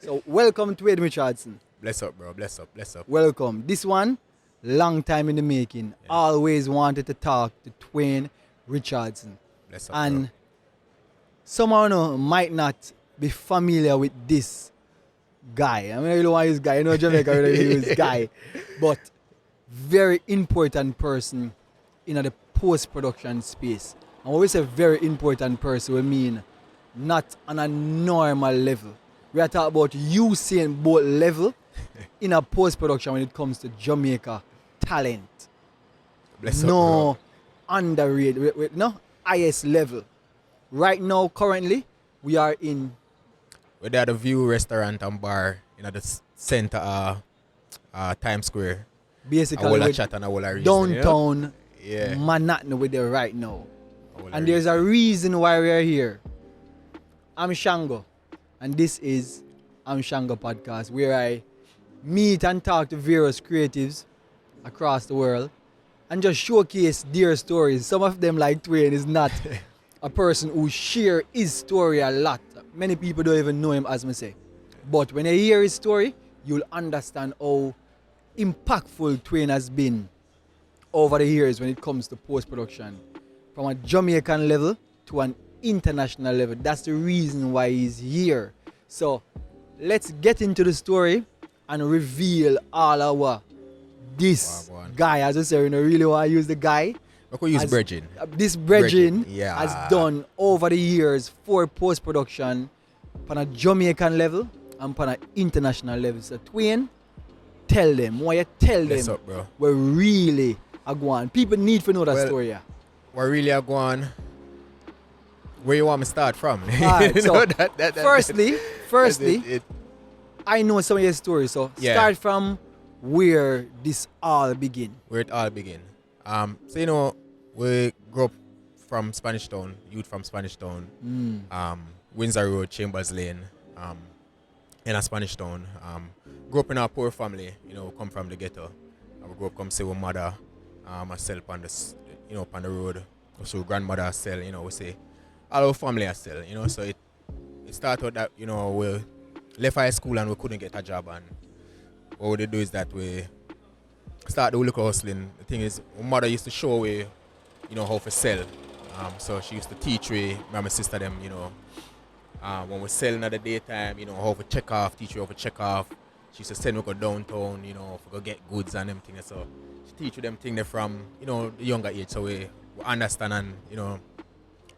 So welcome to Twain Richardson. Bless up, bro. Bless up. Bless up. Welcome. This one, long time in the making. Yeah. Always wanted to talk to Twain Richardson. Bless up, And bro. some of you might not be familiar with this guy. I mean, I really want to use guy. You know, Jamaica really use guy. But very important person in the post-production space. And when we say very important person, we mean not on a normal level. We are talking about Usain Bolt level in a post-production when it comes to Jamaica talent. Bless up, No bro. underrated, no highest level. Right now, currently, we are in We're at the View Restaurant and Bar in the center Times Square. basically I will with chat and I will reason, downtown Yeah. Manhattan with there right now. I will And there's a reason why we are here. I'mShango, and this is I'mShango podcast, where I meet and talk to various creatives across the world and just showcase their stories. Some of them, like Twain, is not a person who share his story a lot. Many people don't even know him, as I say. But when you hear his story, you'll understand how impactful Twain has been over the years when it comes to post-production, from a Jamaican level to an international level. That's the reason why he's here. So let's get into the story and reveal all our this Wow, man. guy. As I say, we don't really want to use the guy. We could use As- Bridging. This brethren Yeah. has done over the years for post-production on a Jamaican level and on an international level. So Twain, tell them, why you tell Bless them up, bro. we're really a go on. People need to know that Well, story. Yeah. We're really a going. Where you want me to start from? Alright, You so know, that- firstly, it- I know some of your stories. So Yeah. start from where this all begin. where it all began. So you know, we grew up from Spanish Town, youth from Spanish Town, Windsor Road, Chambers Lane, in a Spanish Town. Grew up in a poor family, you know, come from the ghetto. We grew up come see our mother, myself on on the road. So grandmother sell, you know, we say all our family are sell, you know. So it started that, you know, we left high school and we couldn't get a job, and what we do is that we start the local hustling. The thing is, my mother used to show me, you know, how to sell. So she used to teach me, my sister them, you know, when we selling at the daytime, you know, how to check off, teach you how to check off. She used to send me go downtown, you know, to go get goods and them things. So she teach you them things there from, you know, the younger age, so we understand and, you know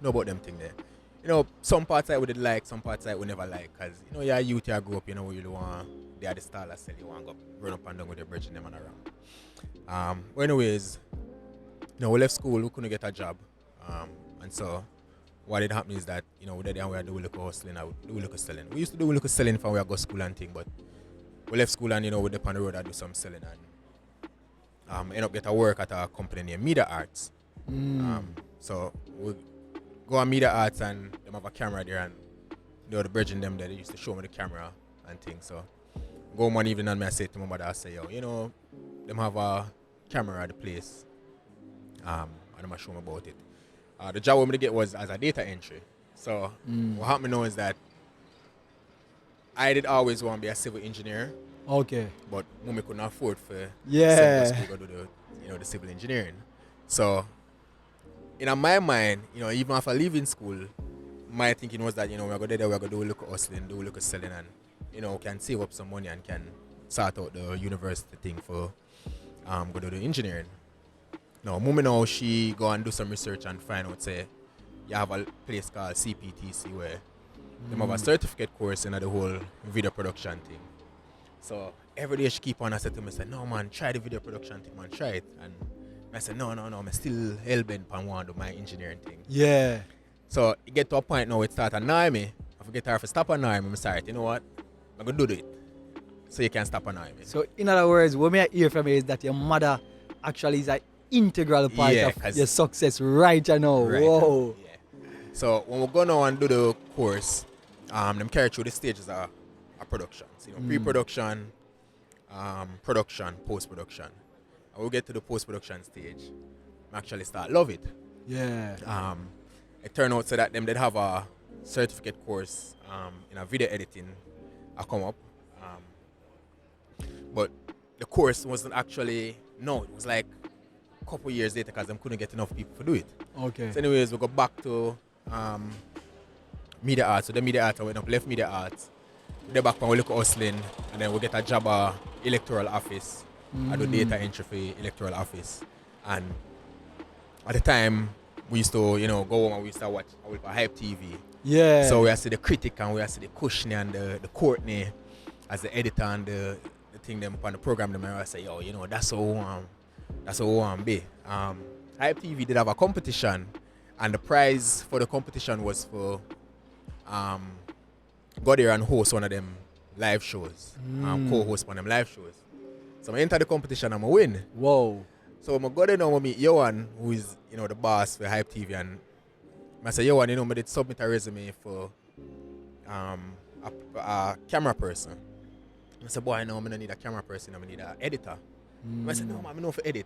about them things there. You know, some parts I would like, some parts I would never like, because, you know, you're a youth, you grow up, you know, you really want, they are the style I sell, you want to go run up and down with the bridge and them and around. But anyways, you know, we left school, we couldn't get a job. And so what had happened is that, you know, we did and we had to do a little hustling, I would do a little selling. We used to do a little selling from where I go to school and thing, but we left school and, you know, we dip on the road and do some selling, and end up get a work at a company named Media Arts. So we go on Media Arts and them have a camera there, and they were the bridging them there. They used to show me the camera and things. So go one evening and I say to my mother, I say, yo, you know, them have a camera at the place. And I'm show me about it. The job we get was as a data entry. So what happened now is that I did always want to be a civil engineer, Okay. but mommy couldn't afford for Yeah. send us to go do the civil engineering. So in my mind, you know, even after leaving school, my thinking was that, you know, we're going to do a look at hustling, do a look at selling, and, you know, can save up some money and can sort out the university thing for go do the engineering. Now, mommy now, she go and do some research and find out, say, you have a place called CPTC where they have a certificate course in the whole video production thing. So every day she keep on, I said to me, say, no man, try the video production thing, man, try it. And I said, no, I'm still hell-bent on want to do my engineering thing. Yeah. So it get to a point now, it start annoying me. I forget her to stop annoying me. I'm sorry, you know what? I'm going to do it. So you can stop annoying me. So in other words, what I hear from you is that your mother actually is an integral part Yeah, of your success right now. Right. Whoa. Yeah. So when we go now and do the course, them carry through the stages of production. So, you know, pre-production, production, post-production. And we'll get to the post-production stage. I actually start love it. Yeah. It turned out so that them did have a certificate course in a video editing I come up. But the course wasn't actually, no, it was like a couple years later because I couldn't get enough people to do it. Okay. So anyways, we go back to media arts. So the media arts, I went up, left media arts. Then back when we look at hustling, and then we get a job at electoral office. I do data entry for electoral office. And at the time, we used to, go home and we used to watch Hype TV. Yeah. So we have to see the critic and we have to see the Kushney and the Courtney as the editor and the thing them on the program them, and I say, yo, that's how I want to be. Hype TV did have a competition, and the prize for the competition was for go there and host one of them live shows, co-host one of them live shows. So I enter the competition and I win. Whoa. So I go there now and meet Johan, who is the boss for Hype TV, and I say, Johan, I did submit a resume for a camera person. I said, boy, I don't need a camera person, I need an editor. I said, no, man, I know for edit.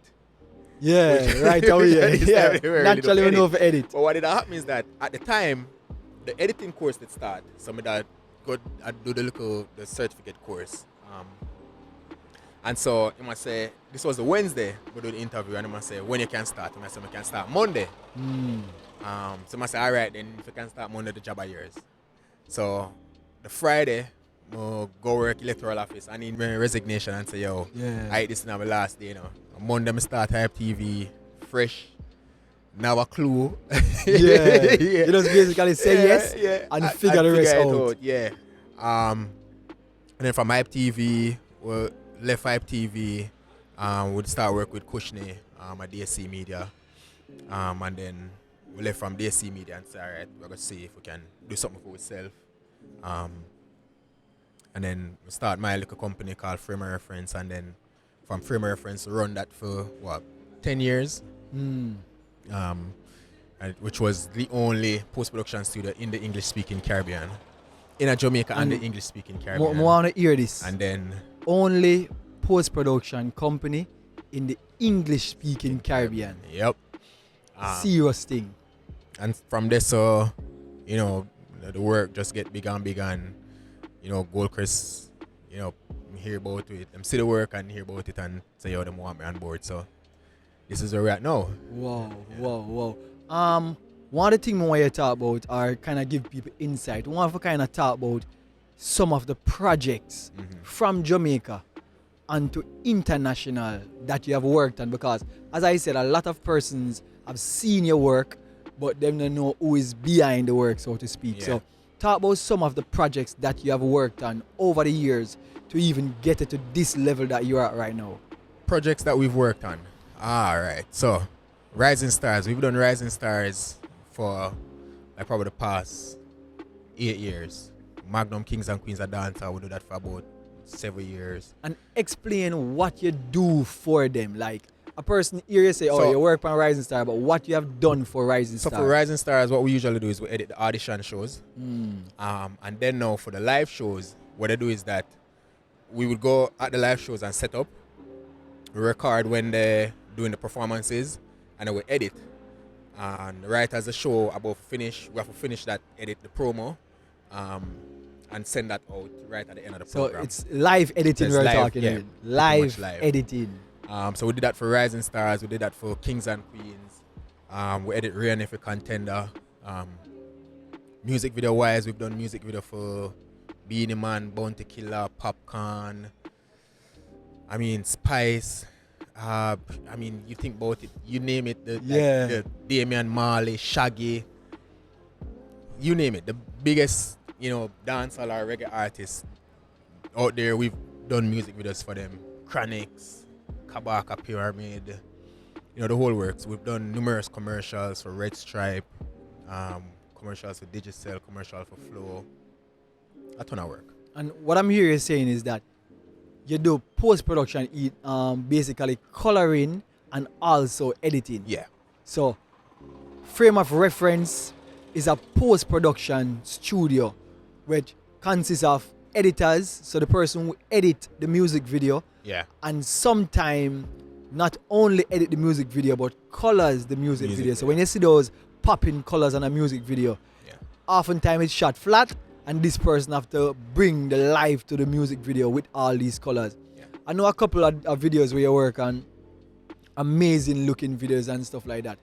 Yeah, right away. Yeah. Naturally, we know for edit. But what did happen is that at the time, the editing course did start. So I do the certificate course. And so he must say, this was a Wednesday, we do the interview, and he must say, when you can start? And I said, I can start Monday. So I must say, all right, then if you can start Monday, the job is yours. So the Friday, I go work electoral office and need my resignation and say, yo, this is now my last day, On Monday, I start Hype TV, fresh, now a clue. You just basically say yes and figure the rest out. Yeah. And then from Hype TV, we left Hype TV, we'd start work with Kushney at DSC Media. And then we left from DSC Media and said, all right, we're going to see if we can do something for ourselves. And then we start my little company called Frame of Reference, and then from Frame of Reference, we run that for 10 years. Which was the only post-production studio in the English-speaking Caribbean. In Jamaica and the English-speaking Caribbean. I want to hear this. And then only post-production company in the English-speaking Caribbean. Yep. Serious thing. And from there, so, the work just get bigger and bigger, and, GoldCrest, hear about it. Them see the work and hear about it and say, yo, them want me on board. So this is where we're at now. Wow. One of the things I want you to talk about or kind of give people insight. I want to kind of talk about some of the projects from Jamaica and to international that you have worked on, because as I said, a lot of persons have seen your work, but them don't know who is behind the work, so to speak. So talk about some of the projects that you have worked on over the years to even get it to this level that you're at right now. Projects that we've worked on. All right. So Rising Stars. We've done Rising Stars for probably the past 8 years. Magnum Kings and Queens of Dancer, we do that for about 7 years. And explain what you do for them. Like a person here you say, you work on Rising Star, but what you have done for Rising Star. So for Rising Stars, what we usually do is we edit the audition shows. And then now for the live shows, what I do is that we would go at the live shows and set up, record when they're doing the performances, and then we edit. And right as the show about to finish, we have to finish that, edit the promo, and send that out right at the end of the program. So it's live editing we're talking about. Live editing. So we did that for Rising Stars, we did that for Kings and Queens. We edit Rain if a Contender. Music video wise, we've done music video for Beanie Man, Bounty Killer, Popcorn. Spice. You think about it, you name it, the Damian Marley, Shaggy, you name it, the biggest, dancehall or reggae artists out there, we've done music videos for them. Chronics, Kabaka Pyramid, the whole works. We've done numerous commercials for Red Stripe, commercials for Digicel, commercial for Flow, a ton of work. And what I'm hearing you saying is that you do post-production, basically coloring and also editing. Yeah. So, Frame of Reference is a post-production studio which consists of editors, so the person who edit the music video. Yeah. And sometimes not only edit the music video, but colors the music video. So when you see those popping colors on a music video, oftentimes it's shot flat, and this person have to bring the life to the music video with all these colors. Yeah. I know a couple of videos where you work on amazing looking videos and stuff like that.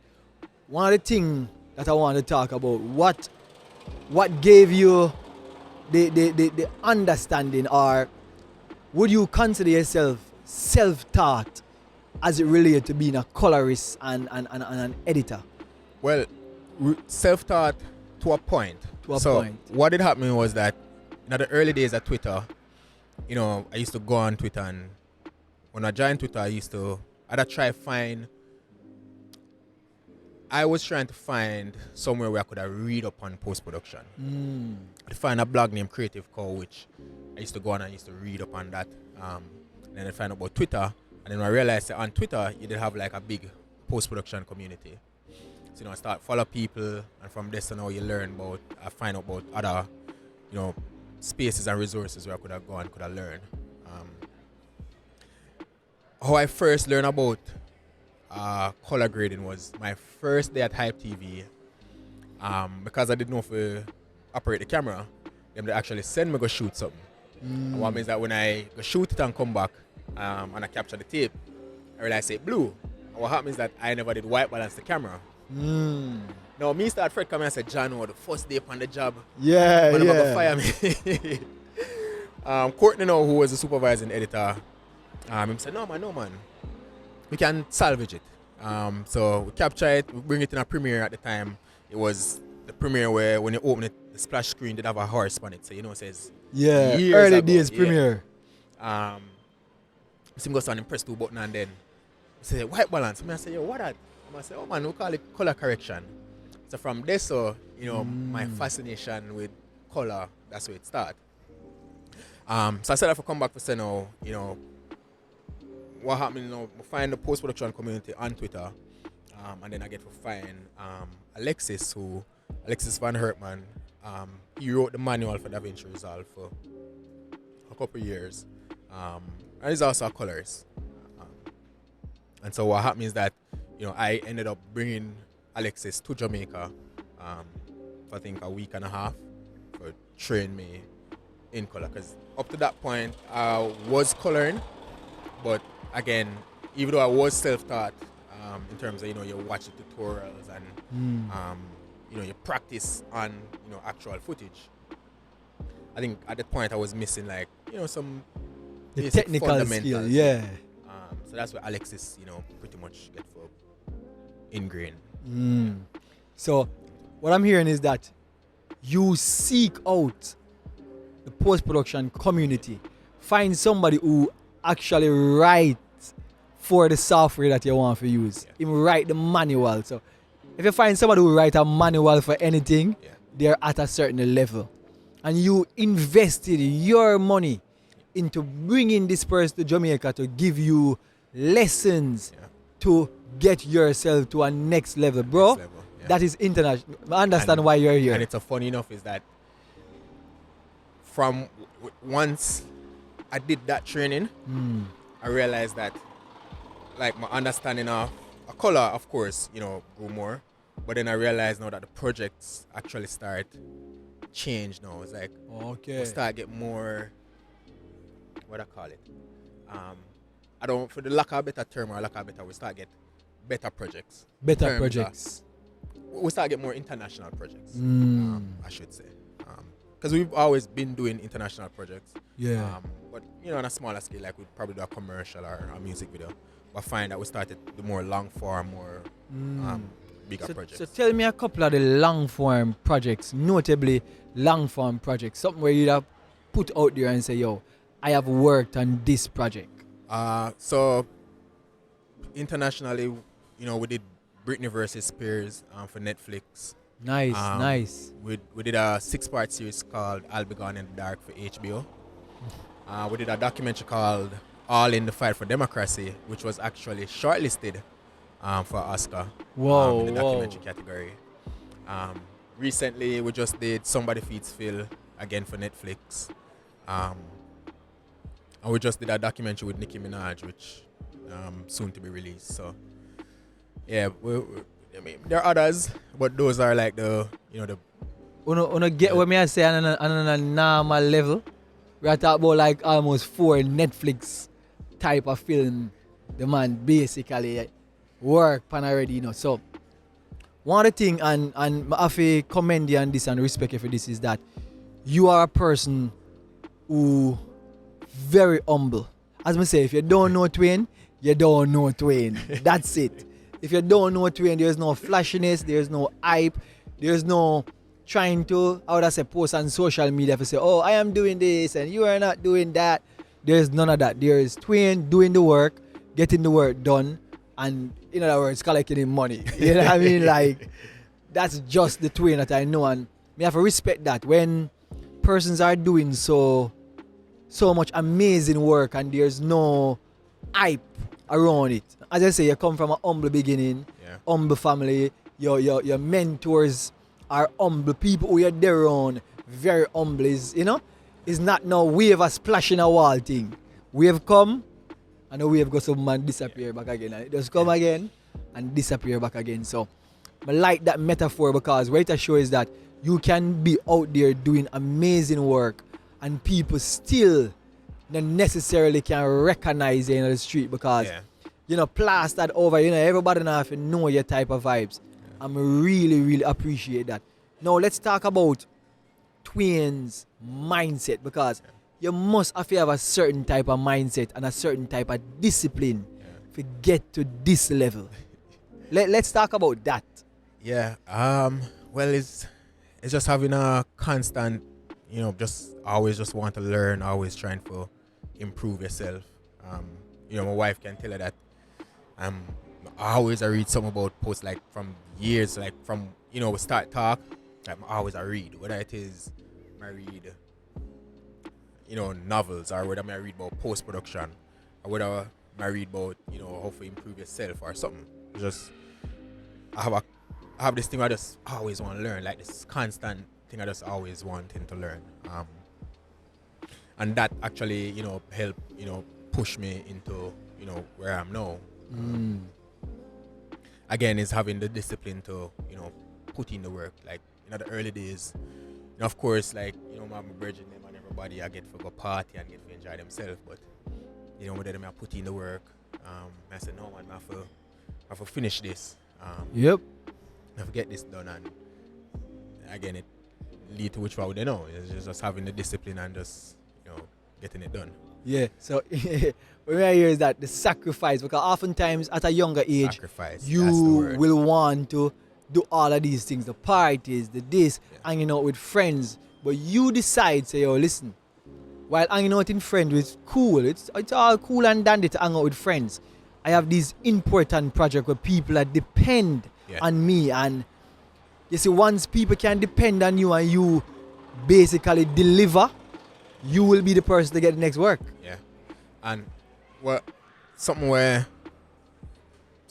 One of the things that I want to talk about, what gave you the understanding, or would you consider yourself self-taught as it relates to being a colorist and an editor? Well, self-taught to a point. So what did happen was that in the early days of Twitter, I used to go on Twitter, and when I joined Twitter, I was trying to find somewhere where I could read up on post-production. I find a blog named Creative Co, which I used to go on and I used to read up on that. And then I found out about Twitter, and then I realized that on Twitter, you did have like a big post-production community. So, I start follow people, and from this to now you learn about, I find out about other, spaces and resources where I could have gone, could have learned. How I first learned about color grading was my first day at Hype TV. Because I didn't know if to operate the camera, they actually send me go shoot something. And what means that when I go shoot it and come back, and I capture the tape, I realize it's blue. And what happens is that I never did white balance the camera. Now me start Fred come and say, John, the first day on the job. Yeah, man, yeah. Fire me. Courtney now, who was the supervising editor, he said, no man, we can salvage it. So we capture it, we bring it in a premiere at the time. It was the premiere where when you open it, the splash screen did have a horse on it. So it says early days premiere. So he goes on and press 2 buttons, and then he said, white balance. I say, yo, what that? I say, oh man, we call it color correction. So from there, so my fascination with color, that's where it started. So I said if I come back to say now, what happened, we find the post-production community on Twitter, and then I get to find Alexis Van Hertman. He wrote the manual for DaVinci Resolve for a couple of years, and he's also a colorist. And so what happened is that I ended up bringing Alexis to Jamaica for I think a week and a half for train me in color, because up to that point I was coloring, but again, even though I was self-taught in terms of you watch the tutorials and you practice on actual footage, I think at that point I was missing like some the technical skill, yeah. So that's where Alexis pretty much get for ingrained. So what I'm hearing is that you seek out the post-production community, find somebody who actually writes for the software that you want to use. Him write the manual. So if you find somebody who write a manual for anything, they're at a certain level, and you invested your money into bringing this person to Jamaica to give you lessons to get yourself to a next level, bro. That is international. I understand why you're here. And it's a funny enough is that from once I did that training, I realized that like my understanding of a color, of course, grew more. But then I realized now that the projects actually start change now. It's like we start get more, what I call it. I don't, for the lack of a better term or lack of a better, we start get better projects. Better projects. We start get more international projects, I should say. Because we've always been doing international projects. Yeah. But on a smaller scale, like we'd probably do a commercial or a music video. But I find that we started the more long form, more bigger projects. So tell me a couple of the long form projects, notably long form projects, something where you'd have put out there and say, yo, I have worked on this project. So internationally, we did Britney versus Spears for Netflix. Nice. We did a 6-part series called I'll Be Gone in the Dark for HBO. We did a documentary called All in the Fight for Democracy, which was actually shortlisted for Oscar in the documentary category. Recently, we just did Somebody Feeds Phil again for Netflix. And we just did a documentary with Nicki Minaj, which soon to be released. So, yeah, I mean, there are others, but those are like the Uno get what me I say on a normal level. We are talking about like almost 4 Netflix type of film. The man basically work pan already, you know. So one of the thing and I have to commend you on this and respect you for this is that you are a person who very humble. As I say, if you don't know Twain, you don't know Twain. That's it. If you don't know Twain, there's no flashiness, there's no hype, there's no trying to, how would I say, post on social media to say, oh, I am doing this and you are not doing that. There's none of that. There is Twain doing the work, getting the work done, and in other words, collecting money. You know what I mean? Like, that's just the Twain that I know, and we have to respect that when persons are doing so much amazing work and there's no hype around it. As I say, you come from a humble beginning, humble family, your mentors are humble people who you're there around, very humble. Is, you know, it's not no wave a splash in a wall thing. Wave come and the wave goes up and disappear back again. And it just come again and disappear back again. So I like that metaphor because what it shows is that you can be out there doing amazing work and people still not necessarily can recognize you in the street because you know, plastered over, you know, everybody now have to know your type of vibes. I'm really appreciate that. Now let's talk about Twain's mindset because you must have a certain type of mindset and a certain type of discipline to get to this level. Let's talk about that. Yeah. Well, it's just having a constant, you know, just always just want to learn, always trying to improve yourself. You know, my wife can tell her that I always read something about posts like from years, like from, you know, we start talk, like I always read, whether it is I read, you know, novels or whether I read about post production or whether I read about, you know, how to improve yourself or something. Just I have this thing I just always want to learn, like this constant thing I just always wanting to learn. And that actually, you know, help, you know, push me into, you know, where I am now. Again, is having the discipline to, you know, put in the work. Like, you know, the early days, you know, of course, like, you know, my brethren them and everybody, I get to go party and get to enjoy themselves. But, you know, with them, I put in the work. I said, no, man, I have to finish this. I have to get this done. And again, it lead to which route they know. It's just having the discipline and just, you know, getting it done. Yeah, so what I hear is that the sacrifice, because oftentimes at a younger age, you will want to do all of these things, the parties, the this, hanging out with friends, but you decide, say, yo, listen, while hanging out with friends is cool, it's all cool and dandy to hang out with friends. I have these important projects where people that depend on me, and you see, once people can depend on you and you basically deliver, you will be the person to get the next work. Yeah. And what something where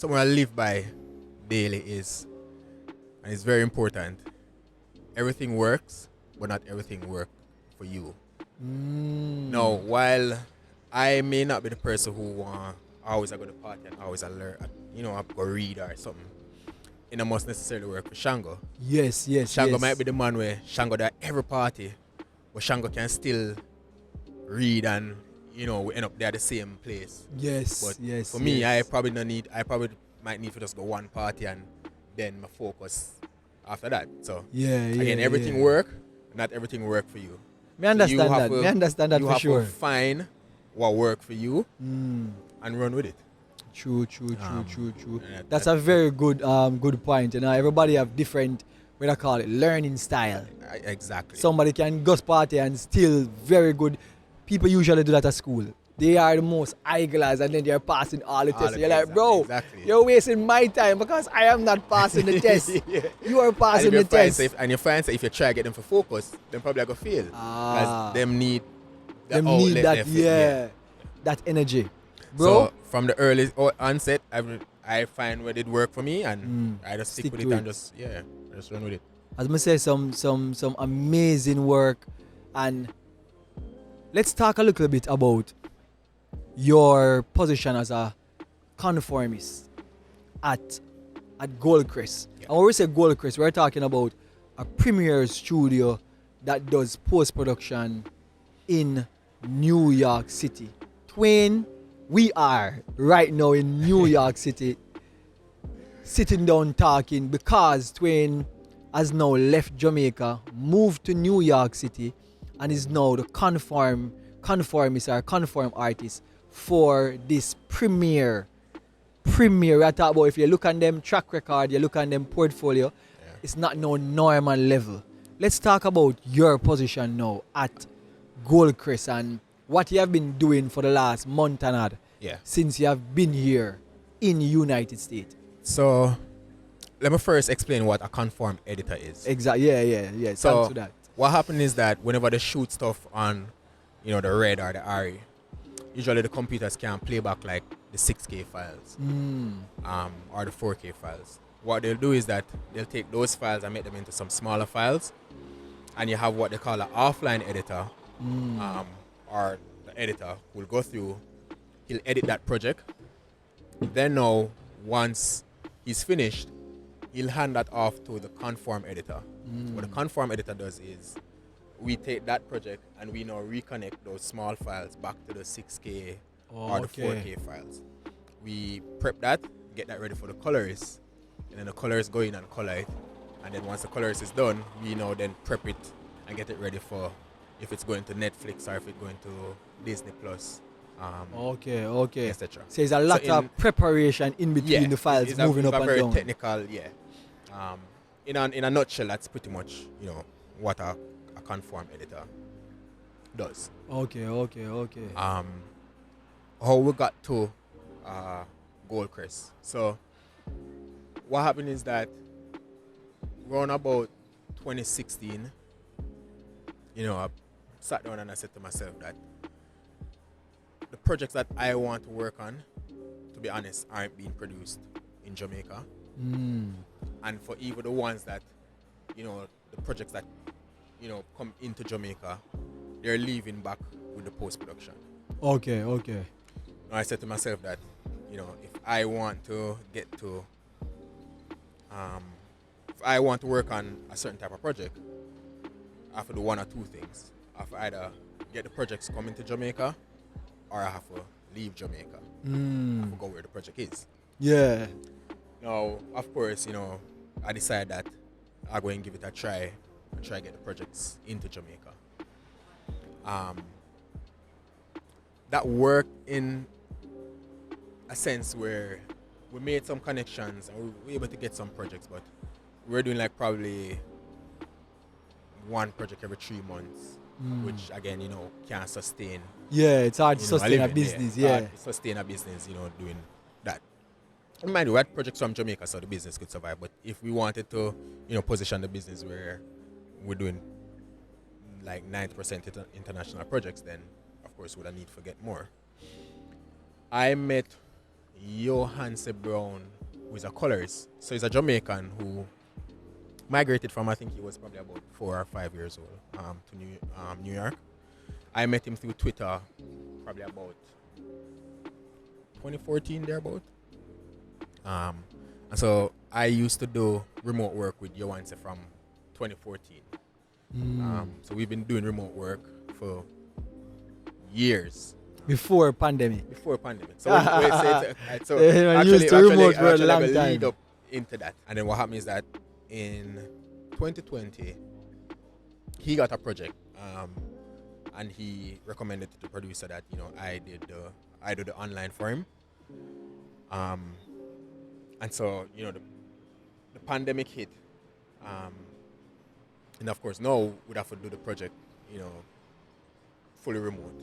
I live by daily is, and it's very important, everything works, but not everything works for you. Now, while I may not be the person who always I go to party and always I learn, you know, I go read or something, it don't must necessarily work for Shango. Yes. Shango might be the man where Shango at every party, but Shango can still read and, you know, we end up there at the same place. But for me, I probably might need to just go one party and then my focus after that. So again, everything work, not everything work for you. I understand that you for sure. You have to find what work for you and run with it. True. That's a very good point. You know, everybody have different, what I call it, learning style. Exactly. Somebody can go party and still very good. People usually do that at school. They are the most eyeglass and then they're passing all the tests. You're like, bro, you're wasting my time because I am not passing the test. You are passing the test. And you find if you try to get them for focus, then probably I go fail. Because them need that energy. Bro, so from the early onset, I find what did work for me and I just stick with it and just run with it. As I say, some amazing work. And let's talk a little bit about your position as a conformist at GoldCrest. And when we say GoldCrest, we're talking about a premier studio that does post-production in New York City. Twain, we are right now in New York City, sitting down talking because Twain has now left Jamaica, moved to New York City, and is now the conformist or conform artist for this premier. I talk about if you look on them track record, you look on them portfolio, it's not no normal level. Let's talk about your position now at GoldCrest and what you have been doing for the last month and a half since you have been here in the United States. So let me first explain what a conform editor is. Exactly. Yeah. So Thanks for that. what happens is that whenever they shoot stuff on, the Red or the RE, usually the computers can play back like the 6K files or the 4K files. What they'll do is that they'll take those files and make them into some smaller files, and you have what they call an offline editor, or the editor will go through, he'll edit that project. Then now, once he's finished, he'll hand that off to the conform editor. What the conform editor does is we take that project and we now reconnect those small files back to the 6K or the 4K files. We prep that, get that ready for the colorist, and then the colorist go in and color it. And then once the colorist is done, we now then prep it and get it ready for if it's going to Netflix or if it's going to Disney Plus. Etc. So there's a lot of preparation in between the files it's moving up and very down. Technical, in a nutshell, that's pretty much what a conform editor does. Okay. How we got to GoldCrest. So what happened is that around about 2016, I sat down and I said to myself that the projects that I want to work on, to be honest, aren't being produced in Jamaica. And for even the ones that, the projects that, come into Jamaica, they're leaving back with the post-production. Okay. Now I said to myself that, if I want to get to, if I want to work on a certain type of project, I have to do one or two things. I have to either get the projects coming to Jamaica, or I have to leave Jamaica. I have to go where the project is. Yeah. Now, of course, I decided that I'll go and give it a try and try to get the projects into Jamaica. That worked in a sense where we made some connections and we were able to get some projects, but we're doing like probably one project every 3 months, which again, can't sustain. Yeah, it's hard to sustain a business. Hard to sustain a business, doing that. Mind you, we had projects from Jamaica so the business could survive, but if we wanted to, position the business where we're doing like 90% international projects, then of course we'd need to get more. I met Johanse Brown, who is a colorist. So he's a Jamaican who migrated from, I think he was probably about 4 or 5 years old, to New York. I met him through Twitter probably about 2014 thereabout. And so I used to do remote work with Johanse from 2014. So we've been doing remote work for years. Before pandemic. So actually lead up into that. And then what happened is that in 2020, he got a project, and he recommended to the producer that I do the online for him. And so the pandemic hit, and of course now we'd have to do the project fully remote.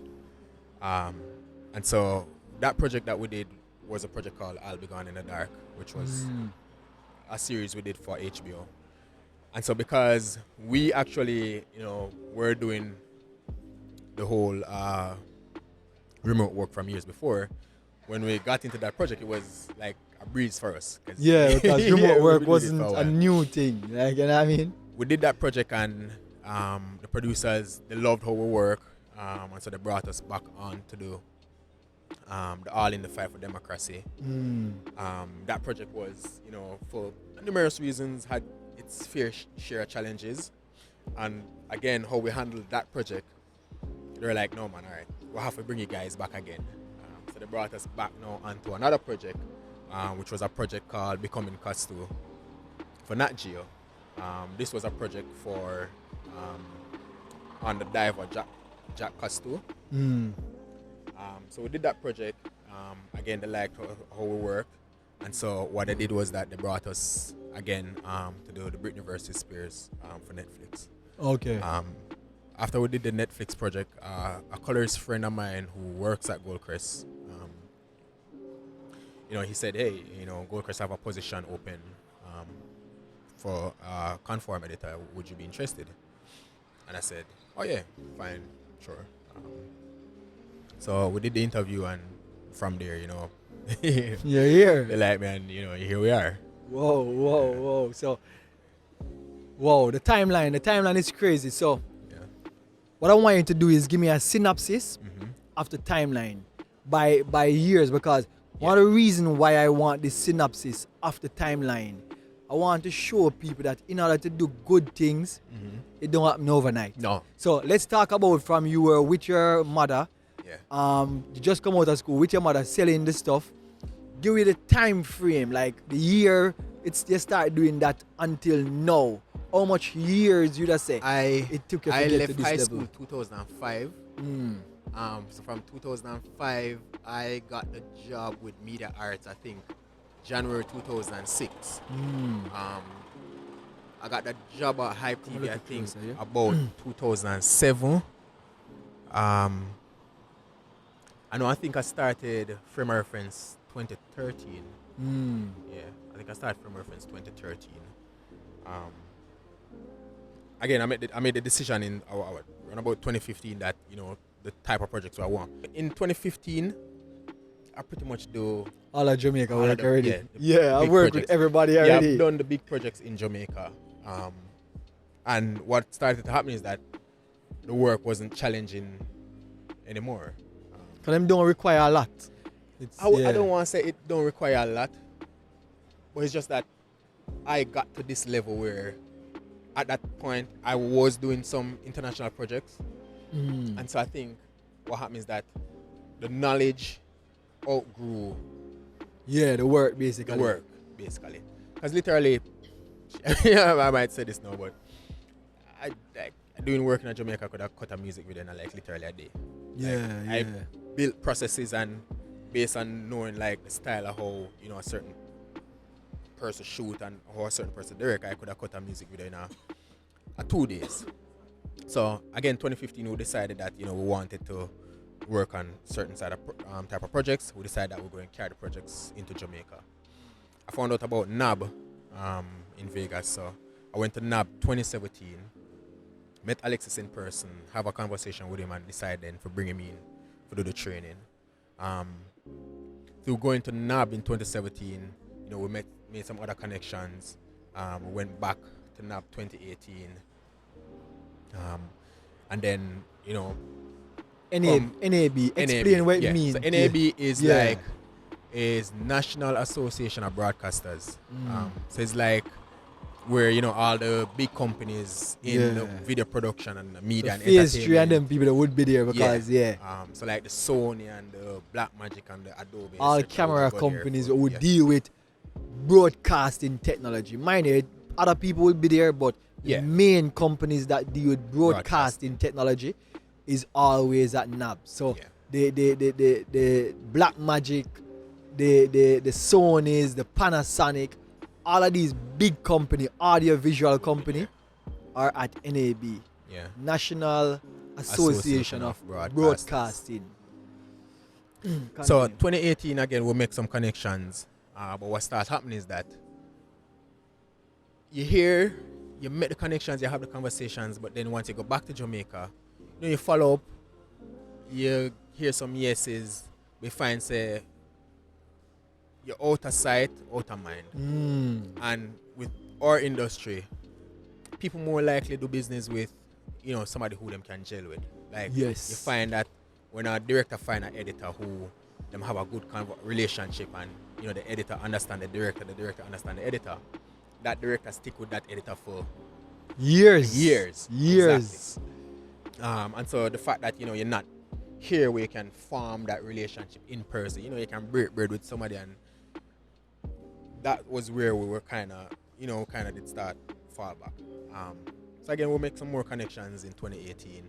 And so that project that we did was a project called I'll Be Gone in the Dark, which was a series we did for HBO. And so because we actually, were doing the whole remote work from years before, when we got into that project, it was like a breeze for us. Because remote work wasn't a new thing. Like, you know what I mean? We did that project and the producers, they loved how we work. And so they brought us back on to do the All in the Fight for Democracy. That project was, for numerous reasons, had its fair share of challenges. And again, how we handled that project, they were like, no man, all right, we'll have to bring you guys back again. So they brought us back now onto another project, which was a project called Becoming Costu for Nat Geo. This was a project for on the diver Jack Costu. So we did that project. Again, they liked how we worked. And so what they did was that they brought us again to do the Britney versus Spears for Netflix. Okay. After we did the Netflix project, a colorist friend of mine who works at GoldCrest, he said, hey, GoldCrest have a position open for Conform Editor. Would you be interested? And I said, oh yeah, fine, sure. So we did the interview, and from there, You're here. they're like, man, here we are. Whoa. So, the timeline is crazy. So, what I want you to do is give me a synopsis of the timeline by years, because one of the reasons why I want this synopsis of the timeline, I want to show people that in order to do good things, it don't happen overnight. No. So let's talk about from you were with your mother. Yeah. You just come out of school with your mother selling the stuff. Give me the time frame, like the year you start doing that until now. How much years you just say it took you to get to this high level? school 2005. So from 2005, I got the job with Media Arts, I think, January 2006. I got the job at Hype TV, I think, about 2007. I think I started Frame Reference 2013. Yeah, I think I started Frame Reference 2013. Again, I made the decision in around about 2015 that the type of projects I want. In 2015, I pretty much do all of Jamaica all work of the- already. yeah, I big work projects. with everybody Yeah, already. I've done the big projects in Jamaica. And what started to happen is that the work wasn't challenging anymore. Because them don't require a lot. I don't want to say it don't require a lot, but it's just that I got to this level where at that point I was doing some international projects. And so I think what happened is that the knowledge outgrew the work basically. the work, basically. Because literally, I might say this now, but I doing work in Jamaica, I could have cut a music video in literally a day. I built processes, and based on knowing the style of how a certain person shoot and how a certain person direct, I could have cut a music video in a 2 days. So again, 2015, we decided that we wanted to work on certain type of projects. We decided that we we're going to carry the projects into Jamaica. I found out about NAB in Vegas, so I went to NAB 2017, met Alexis in person, have a conversation with him, and decided then to bring him in to do the training. Through going to NAB in 2017, we made some other connections. We went back to NAB 2018. And then, NAB, explain what it means. So NAB is National Association of Broadcasters. So it's where all the big companies in the video production and media and phase entertainment. 3 and them people that would be there because so the Sony and the Blackmagic and the Adobe. all camera companies would deal with broadcasting technology. Mind you, other people will be there, but the main companies that deal with broadcasting technology is always at NAB. So the Blackmagic, the Sonys, the Panasonic, all of these big company, audio visual company, are at NAB. National Association of Broadcasting. So 2018 again, we'll make some connections. But what starts happening is that you make the connections, you have the conversations, but then once you go back to Jamaica, you follow up, you hear some yeses, we find say you're out of sight, out of mind. And with our industry, people more likely do business with somebody who them can gel with. You find that when a director find an editor who them have a good relationship, and the editor understand the director understand the editor, that director stick with that editor for Years. Exactly. And so the fact that you're not here where you can form that relationship in person, you can break bread with somebody, and that was where we were kind of did start fall back. So again, we'll make some more connections in 2018.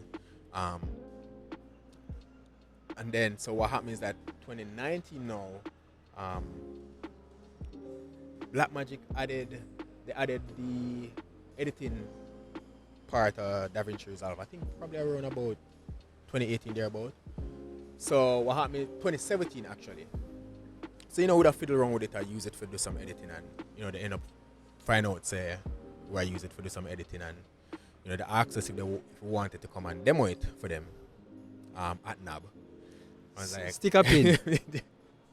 And then so what happened is that 2019 now, Blackmagic added the editing part of DaVinci Resolve. I think probably around about 2018 thereabout. So what happened in 2017 actually. So we'd have fiddled around with it, I use it for do some editing, and they end up find out say where I use it for do some editing, and they asked us if we wanted to come and demo it for them at NAB. I was like, stick up in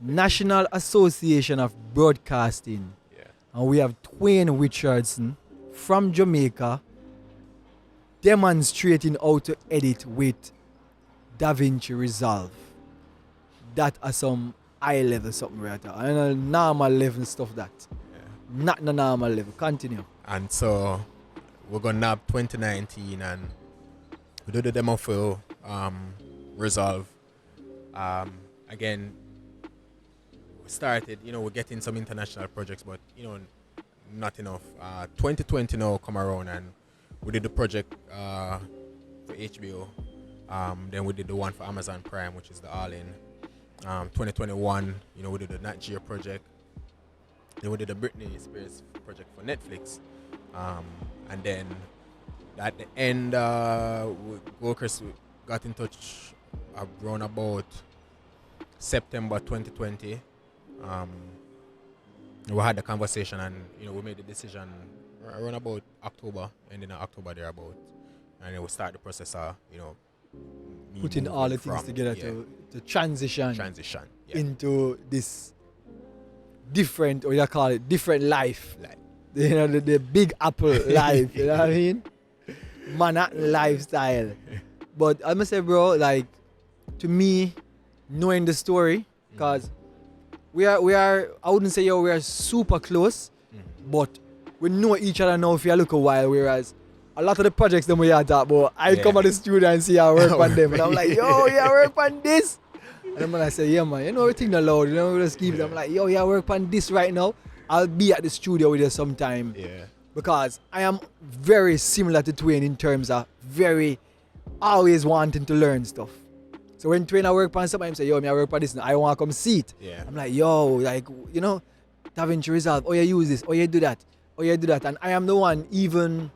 National Association of Broadcasting. Yeah. And we have Twain Richardson from Jamaica demonstrating how to edit with DaVinci Resolve. That are some high level something right there. And a normal level stuff that. Yeah. Not the normal level. Continue. And so we're gonna NAB 2019 and we do the demo for Resolve. Again, we started, we're getting some international projects, but not enough. 2020 now come around and we did the project for HBO. Then we did the one for Amazon Prime, which is the All In. 2021, we did the Nat Geo project. Then we did the Britney Spears project for Netflix. And then at the end, GoldCrest got in touch around about September 2020. We had the conversation, and we made the decision around about October, ending of October thereabout, and then we start the process of putting all the things together to transition yeah. into this different, or you call it different life. The Big Apple life, you know what I mean? Manhattan lifestyle. But I must say, bro, like, to me, knowing the story, because we are, I wouldn't say we are super close, but we know each other now for a little while, whereas a lot of the projects that we are talking about, I come to the studio and see I work on them, and I'm like, yo, yeah, work on this. And I'm gonna say, yeah, man, everything allowed, we just keep it. I'm like, yo, yeah, work on this right now. I'll be at the studio with you sometime. Yeah. Because I am very similar to Twain in terms of very always wanting to learn stuff. So when Twain I work on something, I say, yo, I work on this now. I want to come see it. Yeah. I'm like, yo, like, DaVinci Resolve, oh, you use this, oh, you do that, oh, you do that. And I am the one, even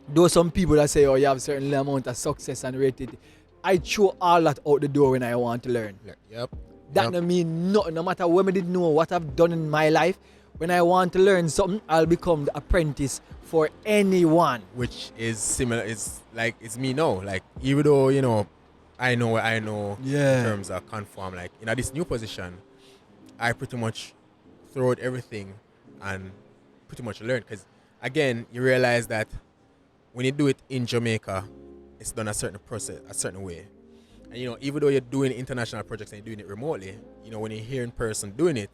though some people that say, oh, you have a certain amount of success and rated, I throw all that out the door when I want to learn. Yep. That don't mean nothing. No matter what I did know, what I've done in my life, when I want to learn something, I'll become the apprentice for anyone. Which is similar. It's like, it's me now. Like, even though, I know what I know in terms of Conform, like, in this new position, I pretty much throw out everything and pretty much learn. Because, again, you realize that when you do it in Jamaica, it's done a certain process, a certain way. And, even though you're doing international projects and you're doing it remotely, when you're here in person doing it,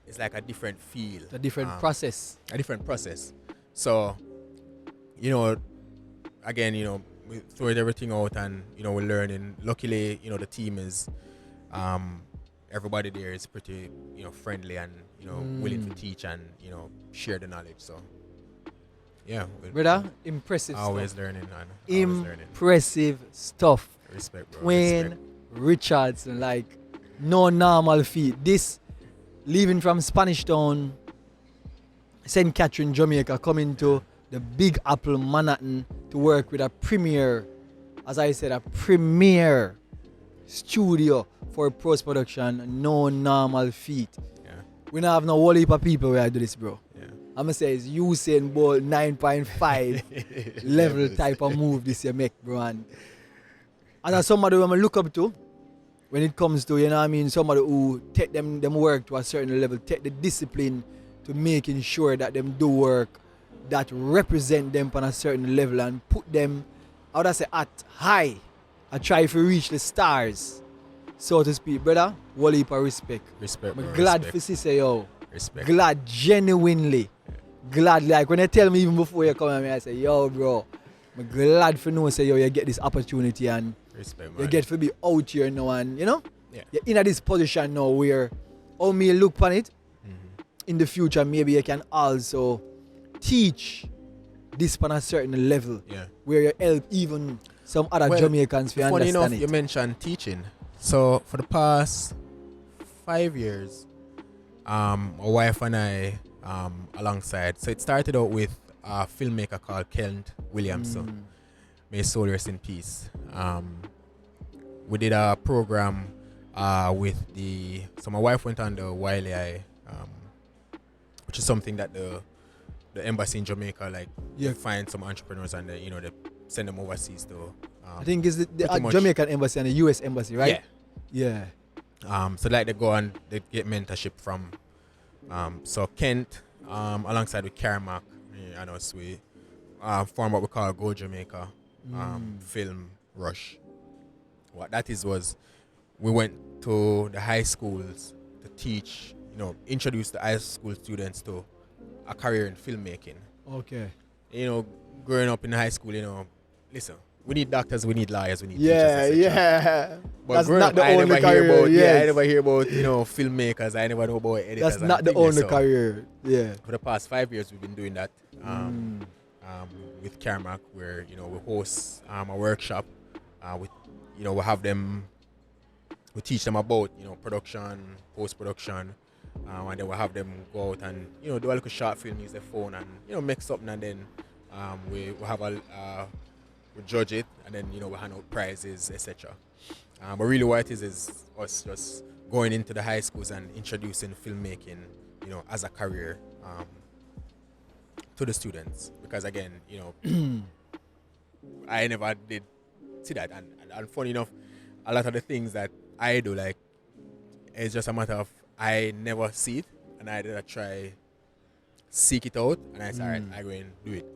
it's like a different feel. A different process. A different process. So, again, we throw everything out and, we're learning. Luckily, the team is, everybody there is pretty, friendly and, willing to teach and, share the knowledge. So, yeah. Brother, impressive always stuff. Learning, man. Impressive stuff. Respect, bro. Twain Richardson, like, no normal feat. This, leaving from Spanish Town, St. Catherine, Jamaica, coming to the Big Apple, Manhattan, to work with a premier, as I said, a premier studio for post production. No normal feat. Yeah. We don't have no whole heap of people where I do this, bro. Yeah. I'm gonna say it's Usain Bolt 9.5 level type of move this you make, bro. And as somebody who I'm look up to, when it comes to, somebody who take them work to a certain level, take the discipline to making sure that them do work that represent them on a certain level and put them, how would I say, at high. I try to reach the stars, so to speak. Brother, whole heap of respect. Respect, bro. I'm glad for say, yo. Respect. Glad, genuinely. glad, like when they tell me even before you come at me, I say, yo, bro, I'm glad for know, say, yo, you get this opportunity and Respect, you man. get to be out here now and, you know, Yeah. you're in this position now where, how me look on it, in the future, maybe you can also teach this on a certain level Yeah. where you help even some other Well, Jamaicans to funny enough, understand you it. mentioned teaching. So for the past 5 years, my wife and I, alongside. So it started out with a filmmaker called Kent Williamson. May his soul rest in peace. We did a program with so my wife went on the Wiley Eye, which is something that the embassy in Jamaica, like, Yeah. they find some entrepreneurs and they send them overseas to. I think it's the pretty much- Jamaican embassy and the US embassy, right? Yeah. Yeah. So like they go and they get mentorship from. So Kent, alongside with Carmack, and us, we form what we call Go Jamaica Film Rush. What that is was we went to the high schools to teach, introduce the high school students to a career in filmmaking. Okay. Growing up in high school, listen, we need doctors, we need lawyers, we need Yeah, teachers, etc. yeah. But That's growing not up, the I only never hear career. about, Yes. I never hear about, filmmakers. I never know about editors. That's and not the things, only so career. Yeah. For the past 5 years, we've been doing that with Carmack, where we host a workshop. We have them. We teach them about production, post production, and then we have them go out and do a little short film, use their phone, and make something, and then we have we judge it, and then we hand out prizes, etc. But really, what it is us just going into the high schools and introducing filmmaking, as a career to the students. Because again, I never did see that, and funny enough, a lot of the things that I do, like, it's just a matter of I never see it, and I did try seek it out, and I said, alright, I go and do it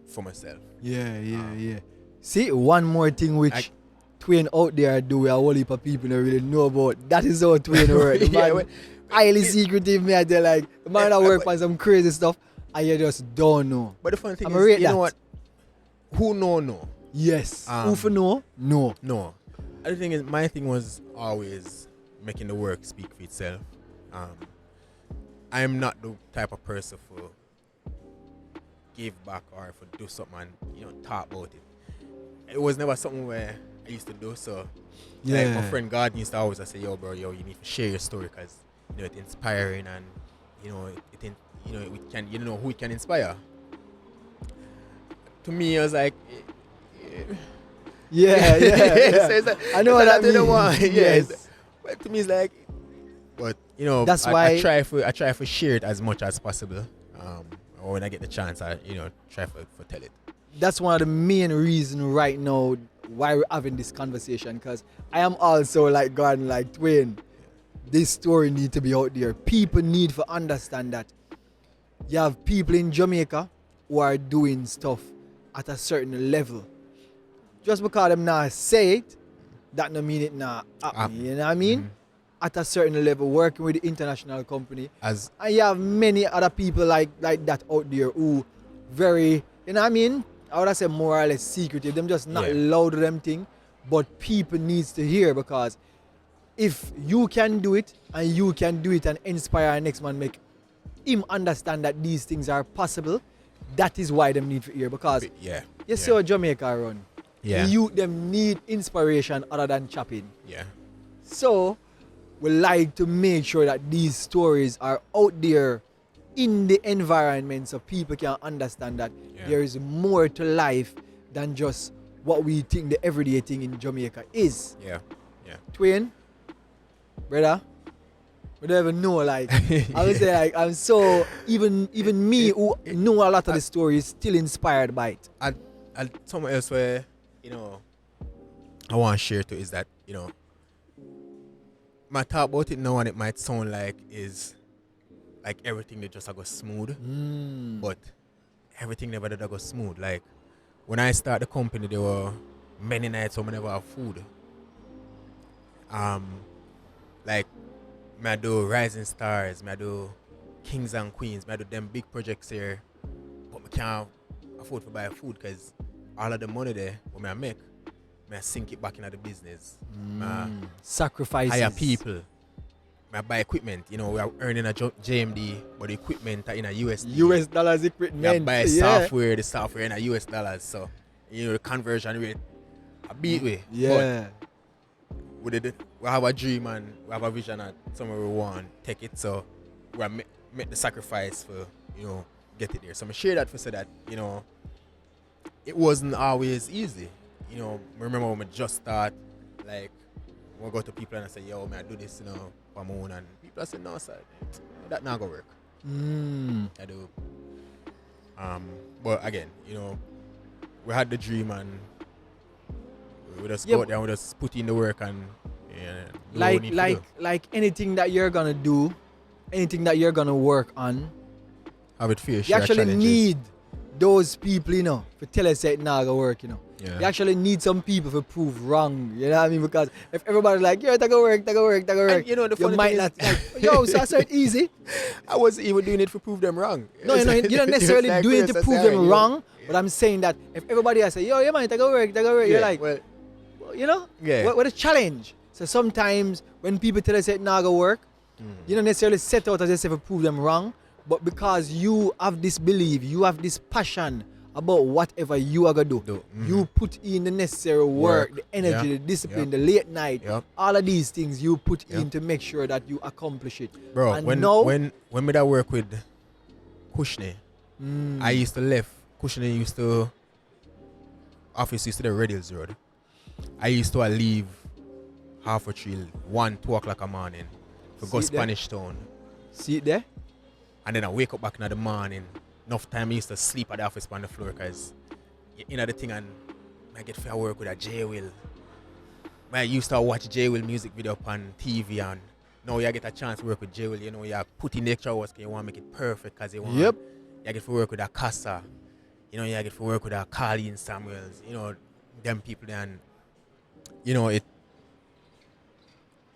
for myself. Yeah. See, one more thing which Twain out there do, a whole heap of people don't really know about. That is how Twain works. Highly secretive, man. They're like, the man that work on some crazy stuff, and you just don't know. But the funny thing I'ma is, rate you that. know what? Who know? Yes. Who for know? No. No. The thing is, my thing was always making the work speak for itself. I'm not the type of person for give back or for do something and talk about it. It was never something where I used to do. So like my friend God used to always say, yo bro, you need to share your story, because it's inspiring, and it can, who it can inspire. To me, I was like, Yeah. So it's like, I know what that means. Yes. But to me, it's like, but That's I why try for share it as much as possible. Or when I get the chance, I try for tell it. that's one of the main reasons right now why we're having this conversation, because I am also like God, like Twain. This story need to be out there. People need to understand that you have people in Jamaica who are doing stuff at a certain level. Just because them not say it, that no mean it not happen. You know what I mean? At a certain level, working with the international company. And you have many other people like that out there who very, you know what I mean? I would say more or less secretive. Them just not loud to them thing. But people needs to hear, because if you can do it and you can do it and inspire our next man, make him understand that these things are possible, that is why them need to hear. Because you see how Jamaica run. Yeah. The youth them need inspiration other than chopping. Yeah. So we like to make sure that these stories are out there in the environment so people can understand that there is more to life than just what we think the everyday thing in Jamaica is. Yeah. Twain, brother, we don't even know, like, I would say, like, I'm so, even me who know a lot of the stories, still inspired by it. And somewhere else where, I want to share too is that, my talk about it now, and it might sound like is like everything that just go smooth, but everything never did go smooth. Like when I started the company, there were many nights when I never have food. Like I do Rising Stars, I do kings and queens. I do them big projects here, but I can't afford to buy food because all of the money there, when I make, I sink it back into the business. Sacrifices. Hire people. I buy equipment. You know, we are earning a JMD, but the equipment are in a USD. US dollars equipment. I buy software, the software in a US dollars. So, you know, the conversion rate a beat way. Yeah. But we have a dream and we have a vision that somewhere we want to take it. So we make the sacrifice for, you know, get it there. So I share that for say that, you know, it wasn't always easy. You know, I remember when I just start, like, when I go to people and I say, yo, man, I do this, you know, for my own. And people say, no, sir, that not going to work. I do. But again, you know, we had the dream and we just go out there and we just put in the work and like anything that you're gonna do, anything that you're gonna work on, have it fair. You actually need those people, you know, to tell us it's not gonna work, you know. Yeah. You actually need some people to prove wrong, you know what I mean? Because if everybody's like, yeah, that gonna work, and, you know, the funny might thing not is, like, yo, so I said easy. I wasn't even doing it to prove them wrong. No, you know, you're not necessarily like, doing it to prove them wrong, yeah. but I'm saying that if everybody else say, yo, yeah, man, that gonna work, you're like, well, you know, what a challenge. So sometimes when people tell us it's not gonna work, you don't necessarily set out as yourself to prove them wrong, but because you have this belief, you have this passion about whatever you are gonna do. You put in the necessary work, the energy, the discipline, the late night, all of these things you put in to make sure that you accomplish it. Bro, and when me that work with Kushney, I used to left. Kushney used to office used to the Redhills Road. I used to leave 3:30, 1, 2 o'clock a morning to go Spanish Town. See it there? And then I wake up back in the morning. Enough time I used to sleep at the office on the floor because you know the thing and I get fair work with a J-Will. I used to watch J-Will music video on TV and now you get a chance to work with J-Will. You know, you put in the extra hours because you want to make it perfect because you want you get to work with a Casa. You know, you get to work with a Carleen Samuels. You know, them people then. You know, it.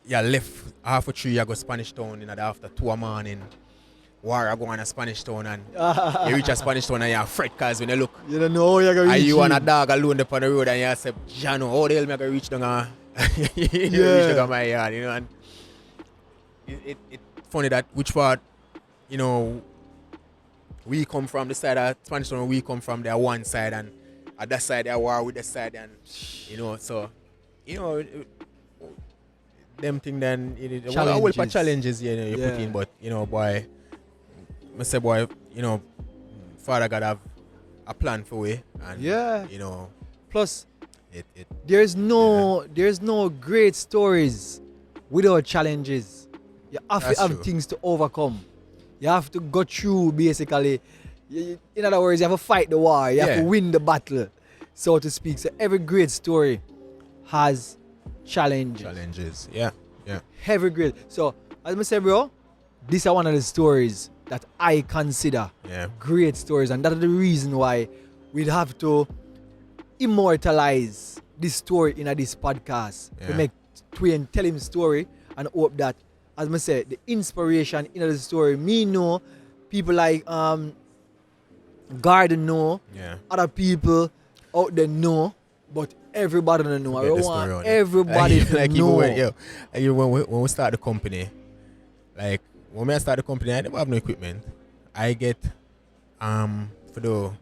You left 3:30, you go Spanish Town, you know, after 2 a morning. War I go on a Spanish Town and you reach a Spanish Town and you're afraid because when you look, you don't know you're going to reach. Are you on a dog alone upon the road and you say, Jano, how the hell am I going to reach down reach down my yard, you know? And it's funny that which part, you know, we come from the side of Spanish Town, we come from their one side and at that side they war with the side and, you know, so, you know, them thing then, challenges you know, you put in, but, you know, boy, I say, boy, you know, Father God have a plan for we, and you know. Plus, there's no great stories without challenges. You have to have things to overcome. You have to go through basically. In other words, you have to fight the war. You have to win the battle, so to speak. So every great story has challenges. Every great. So as I say, bro, these are one of the stories that I consider great stories, and that's the reason why we'd have to immortalize this story in this podcast to make Twain tell him story and hope that, as I said, the inspiration in the story, me know, people like Garden know, other people out there know, but everybody don't know. I don't want everybody to know. When we start the company, like when I start the company, I never have no equipment. I get for the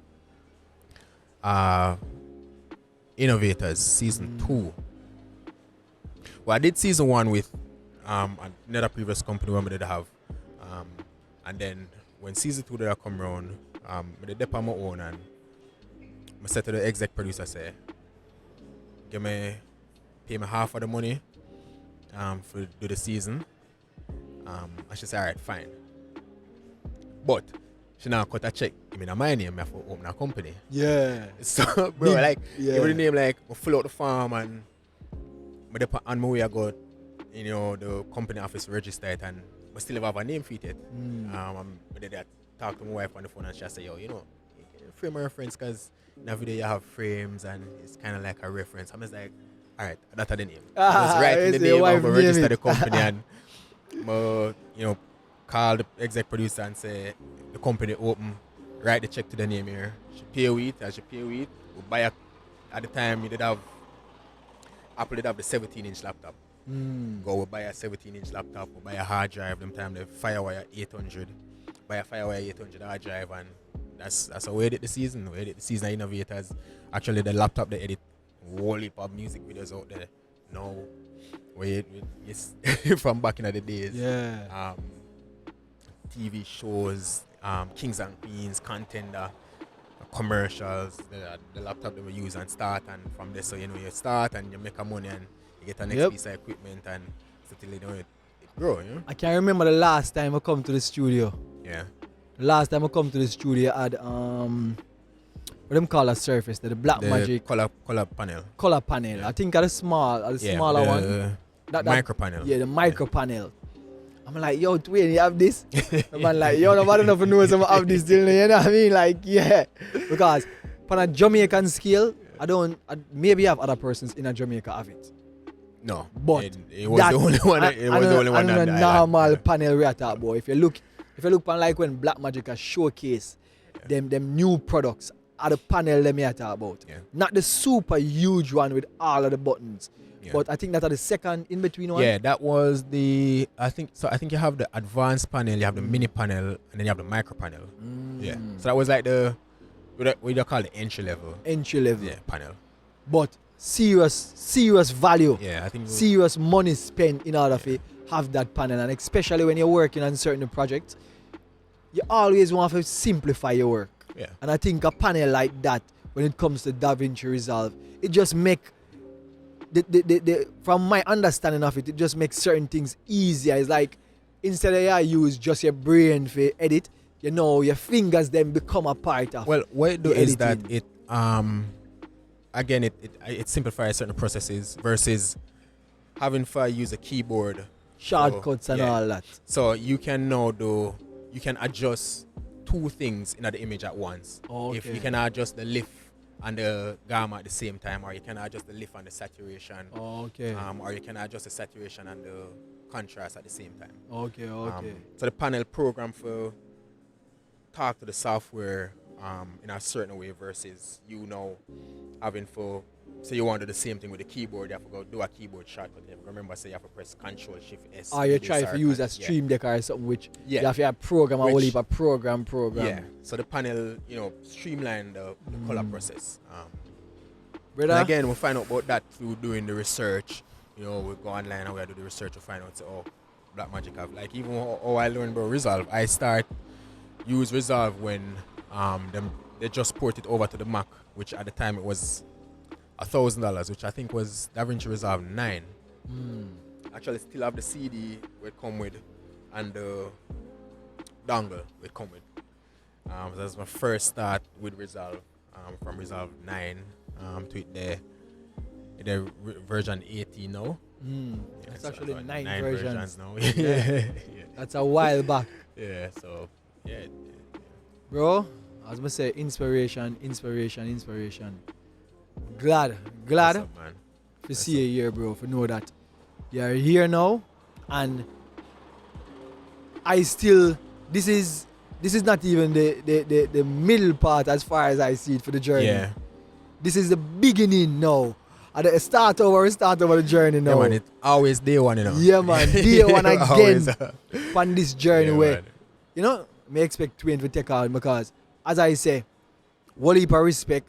Innovators season 2. Well, I did season 1 with another previous company where I did have, and then when season 2 did I come around, I did dep on my own and I said to the exec producer, say, pay me half of the money for do the season. And she said, all right, fine. But she now cut a check. I mean, my name, I have to open a company. Yeah. So, bro, like, every the name, like, I full out the farm and on my way I got, you know, the company office register it and I still have a name for it. I did that, talk to my wife on the phone and she said, yo, you know, frame a reference because in a video you have frames and it's kind of like a reference. I'm just like, all right, that's the name. I was writing the name, I'm register the company and, you know, call the exec producer and say the company open, write the check to the name here. She pay with, as she pay with, we buy at the time Apple did have the 17-inch laptop. Go we buy a 17-inch laptop, we buy a hard drive, them time the Firewire 800. Buy a Firewire 800 hard drive, and that's how we edit the season. We edit the season of innovators. Actually the laptop they edit whole heap of music videos out there. Now it's from back in the days. Yeah. TV shows, Kings and Queens, Contender, commercials, the laptop that we use and start, and from there, so you start and you make a money and you get a next piece of equipment, and so till it grow, I can't remember the last time I come to the studio. Yeah. The last time I come to the studio I had what them call a surface, the Black Magic color panel. Color panel. Yeah. I think at the smaller one. That micro panel. Yeah, the micro panel. I'm like, yo, Twain, you have this? I'm like, yo, nobody enough knows I have this still, you know what I mean? Like, yeah. Because on a Jamaican scale, maybe have other persons in a Jamaica have it. No. But it was the only one. It was the only one on on a the normal island. panel we are talking about. If you look on like when Black Magic has showcase them new products at the panel them we are talking about. Yeah. Not the super huge one with all of the buttons. Yeah. But I think that are the second in between one. Yeah, that was I think you have the advanced panel, you have the mini panel, and then you have the micro panel. Yeah. So that was like what do you call it, entry level? Entry level. Yeah, panel. But serious value. Yeah, I think serious money spent in order to have that panel, and especially when you're working on certain projects, you always want to simplify your work. Yeah. And I think a panel like that, when it comes to DaVinci Resolve, it just make from my understanding of it, it just makes certain things easier. It's like instead of you use just your brain for edit, your fingers then become a part of. Well, what it do the is that editing. it simplifies certain processes versus having to use a keyboard. Shortcuts and all that. So you can adjust two things in the image at once. Okay. If you can adjust the lift and the gamma at the same time, or you can adjust the lift and the saturation. Okay. Or you can adjust the saturation and the contrast at the same time. Okay. So the panel program for talk to the software in a certain way versus having for, say you want to do the same thing with the keyboard, you have to go do a keyboard shortcut. You have to remember, say you have to press Control Shift S. Or you try to use a Stream Deck or something which you have to program a whole heap of program. Yeah. So the panel, streamline the color process. Brother? And again, we find out about that through doing the research. We go online and we do the research to find out, Black Magic have, like, even how I learned about Resolve, I use Resolve when they just ported it over to the Mac, which at the time it was $1,000, which I think was DaVinci Resolve 9. Actually, still have the CD where it come with and the dongle it come with. So that's my first start with Resolve, from Resolve 9 to the version 18 now. That's so actually about 9 versions now. Yeah. That's a while back. Yeah, so yeah. Bro, I was gonna say inspiration. Glad What's up, man? to see you here, bro, for know that you're here now, and this is not even the middle part as far as I see it for the journey. Yeah. This is the beginning now. At the start over the journey now. Yeah, man, it's always day one, Yeah, man, day one again Always, on this journey yeah, where, man. me expect Twain to take on, because, as I say, whole heap of respect.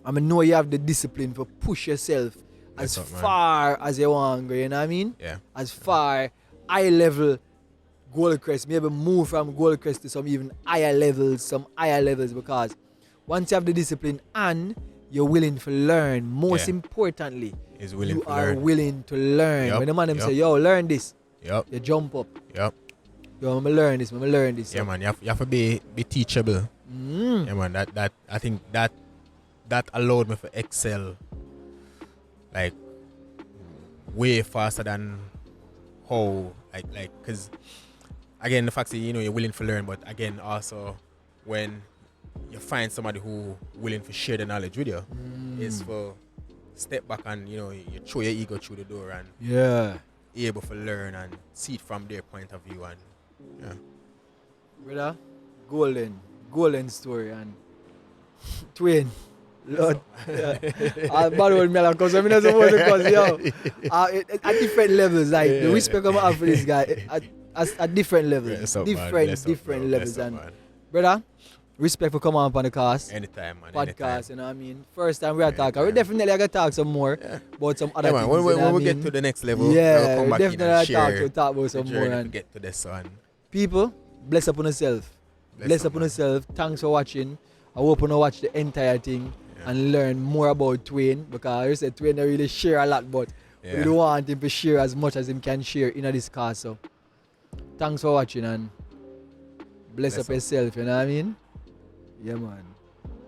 I know you have the discipline to push yourself as far as you want to go, you know what I mean? Yeah. As far high level GoldCrest, maybe move from GoldCrest to some higher levels, because once you have the discipline and you're willing to learn, most importantly, you are willing to learn. Yep. When the man say, yo, learn this, Yep. you jump up. Yep. Yo, I'm learn this. Yeah, man, you have to be teachable. Yeah, man, that I think that allowed me to excel like way faster than how like because again the fact that you're willing to learn, but again also when you find somebody who willing to share the knowledge with you, is for step back and you throw your ego through the door and able to learn and see it from their point of view and Yeah. Brother, golden story and Twain. Lord. Bad old me because I'm not supposed to cause yo. At different levels, like the respect I'm have for this guy at different levels. Bless up, different man. levels. Bless up, And man. brother, respect for coming up on the cast. Anytime, man. Podcast, Anytime. you know what I mean? First time we are talking. We Anytime. definitely gonna talk some more about some other Yeah, man. things. When we get to the next level, yeah, we'll come back in definitely and share talk about the some more. journey to And get to this one. people, bless upon yourself. Bless upon yourself. Thanks for watching. I hope you watch the entire thing and learn more about Twain, because I said Twain don't really share a lot, but we don't want him to share as much as him can share in this cast. So thanks for watching and bless up yourself, you know what I mean? Yeah, man.